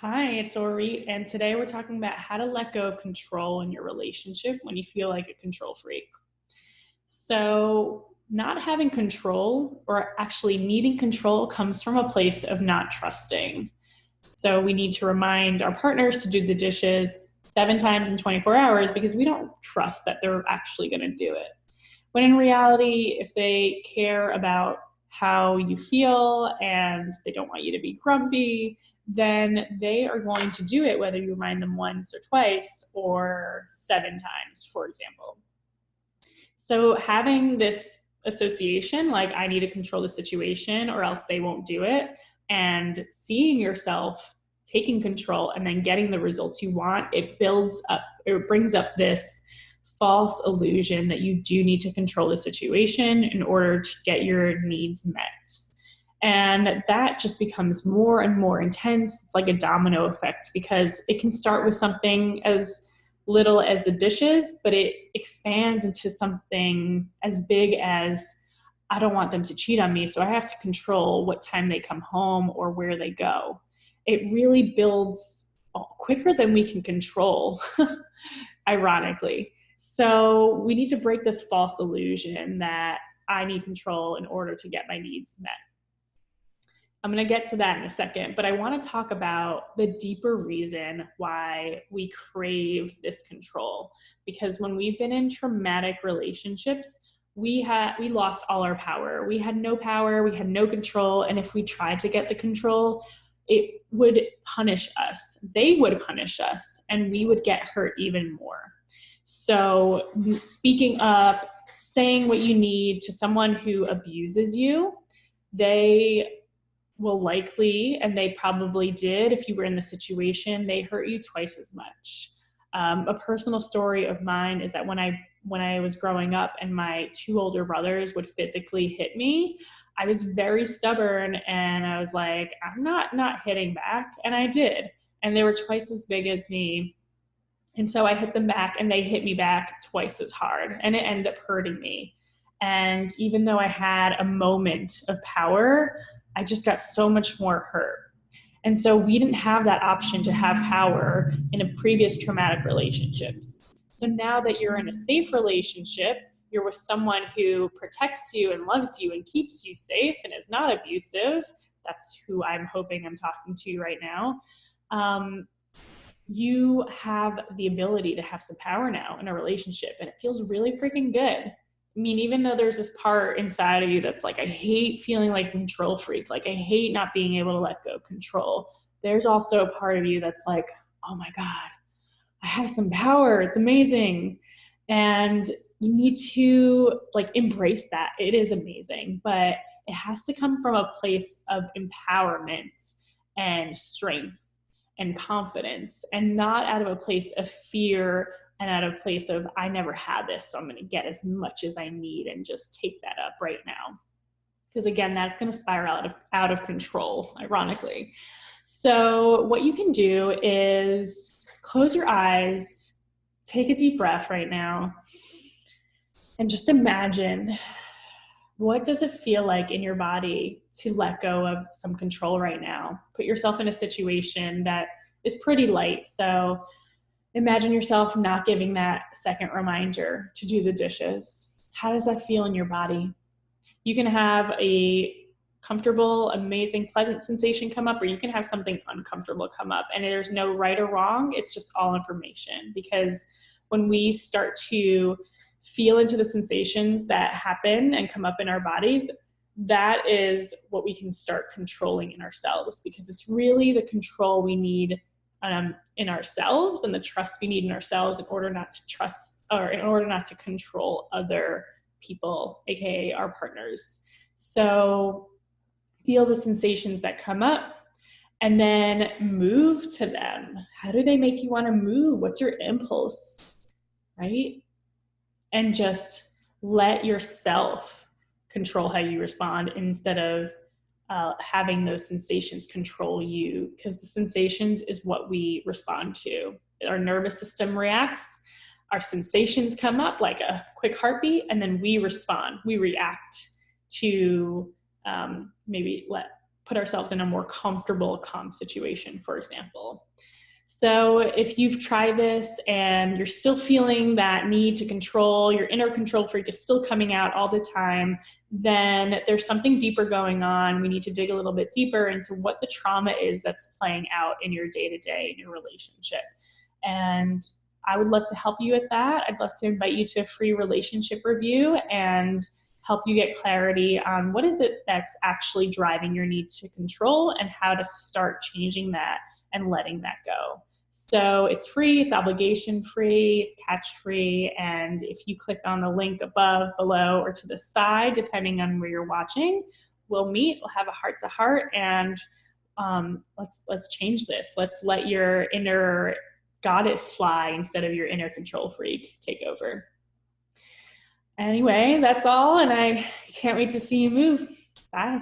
Hi, it's Orit, and today we're talking about how to let go of control in your relationship when you feel like a control freak. So, not having control or actually needing control comes from a place of not trusting. So, we need to remind our partners to do the dishes 7 times in 24 hours because we don't trust that they're actually going to do it. When in reality, if they care about how you feel and they don't want you to be grumpy, then they are going to do it whether you remind them once or twice or 7 times, for example. So having this association, like I need to control the situation or else they won't do it, and seeing yourself taking control and then getting the results you want, it brings up this false illusion that you do need to control the situation in order to get your needs met. And that just becomes more and more intense. It's like a domino effect because it can start with something as little as the dishes, but it expands into something as big as I don't want them to cheat on me, so I have to control what time they come home or where they go. It really builds quicker than we can control, ironically. So we need to break this false illusion that I need control in order to get my needs met. I'm going to get to that in a second, but I want to talk about the deeper reason why we crave this control. Because when we've been in traumatic relationships, we lost all our power. We had no power, we had no control, and if we tried to get the control, it would punish us. They would punish us, and we would get hurt even more. So speaking up, saying what you need to someone who abuses you, they will likely, and they probably did if you were in the situation, they hurt you twice as much. A personal story of mine is that when I was growing up and my two older brothers would physically hit me, I was very stubborn and I was like, I'm not hitting back. And I did. And they were twice as big as me. And so I hit them back and they hit me back twice as hard. And it ended up hurting me. And even though I had a moment of power, I just got so much more hurt. And so we didn't have that option to have power in a previous traumatic relationships. So now that you're in a safe relationship, you're with someone who protects you and loves you and keeps you safe and is not abusive. That's who I'm hoping I'm talking to right now. You have the ability to have some power now in a relationship, and it feels really freaking good. I mean, even though there's this part inside of you that's like, I hate feeling like a control freak, like I hate not being able to let go of control, there's also a part of you that's like, oh my God, I have some power. It's amazing. And you need to like embrace that. It is amazing, but it has to come from a place of empowerment and strength and confidence, and not out of a place of fear and out of a place of I never had this, so I'm going to get as much as I need and just take that up right now. Because again, that's going to spiral out of control, ironically. So what you can do is close your eyes, take a deep breath right now, and just imagine, what does it feel like in your body to let go of some control right now? Put yourself in a situation that is pretty light. So imagine yourself not giving that second reminder to do the dishes. How does that feel in your body? You can have a comfortable, amazing, pleasant sensation come up, or you can have something uncomfortable come up. And there's no right or wrong. It's just all information. Because when we start to feel into the sensations that happen and come up in our bodies, that is what we can start controlling in ourselves, because it's really the control we need in ourselves and the trust we need in ourselves in order not to trust, or in order not to control other people, aka our partners. So feel the sensations that come up and then move to them. How do they make you want to move? What's your impulse, right? And just let yourself control how you respond instead of having those sensations control you, because the sensations is what we respond to. Our nervous system reacts, our sensations come up like a quick heartbeat, and then we respond. We react to maybe put ourselves in a more comfortable, calm situation, for example. So if you've tried this and you're still feeling that need to control, your inner control freak is still coming out all the time, then there's something deeper going on. We need to dig a little bit deeper into what the trauma is that's playing out in your day-to-day, in your relationship. And I would love to help you with that. I'd love to invite you to a free relationship review and help you get clarity on what is it that's actually driving your need to control and how to start changing that and letting that go. So it's free, it's obligation free, it's catch free. And if you click on the link above, below, or to the side, depending on where you're watching, we'll meet, we'll have a heart to heart, and let's change this. Let's let your inner goddess fly instead of your inner control freak take over. Anyway, that's all, and I can't wait to see you move. Bye.